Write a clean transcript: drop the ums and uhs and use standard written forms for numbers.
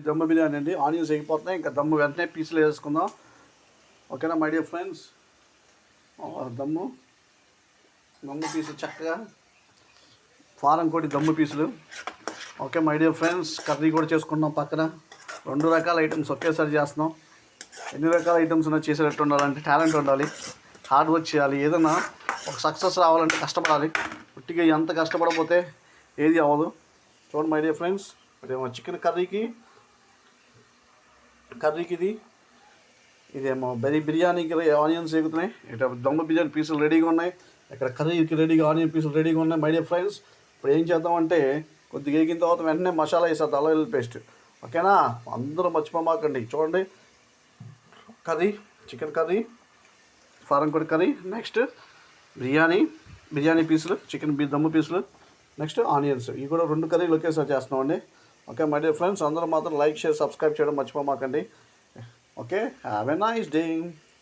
దమ్ము బిర్యానీ అండి. ఆనియన్స్ ఎగిపోతున్నాయి, ఇంకా దమ్ము వెంటనే పీసులు వేసుకుందాం. ఓకేనా మై డియర్ ఫ్రెండ్స్. దమ్ము పీసులు చక్కగా ఫారం కోడి దమ్ము పీసులు. Okay my dear friends, curry కూడా చేసుకుంటున్నాం పక్కన. 2 రకాల ఐటమ్స్ ఒకేసారి చేస్తున్నాం. ఎన్ని రకాల ఐటమ్స్ ఉన్నా చేసేటట్టు ఉండాలంటే టాలెంట్ ఉండాలి, హార్డ్ వర్క్ చేయాలి. ఏదన్నా ఒక సక్సెస్ రావాలంటే కష్టపడాలి. పుట్టిగా ఎంత కష్టపడకపోతే ఏది అవ్వదు. చూడండి మై డియర్ ఫ్రెండ్స్, ఇదేమో చికెన్ కర్రీకి ఇదేమో బిర్యానీకి ఆనియన్స్ ఎగుతున్నాయి. ఇటు దమ్ము బిర్యానీ పీసులు రెడీగా ఉన్నాయి, ఇక్కడ కర్రీకి రెడీగా ఆనియన్ పీసులు రెడీగా ఉన్నాయి. మై డియర్ ఫ్రెండ్స్, ఇప్పుడు ఏం చేద్దామంటే కొద్దిగా ఎగిన తర్వాత వెంటనే మసాలా వేసేద్దాం, అల్లం వెల్లుల్లి పేస్ట్. ఓకేనా, అందరూ మర్చిపోమాకండి. చూడండి, చికెన్ కర్రీ, ఫారం కోడి కర్రీ, నెక్స్ట్ బిర్యానీ పీసులు, చికెన్ దమ్ము పీసులు, నెక్స్ట్ ఆనియన్స్. ఇవి కూడా 2 కర్రీలు ఒకేసారి చేస్తున్నామండి. ఓకే మై డియర్ ఫ్రెండ్స్, అందరూ మాత్రం లైక్, షేర్, సబ్స్క్రైబ్ చేయడం మర్చిపోమాకండి. Okay, have a nice day.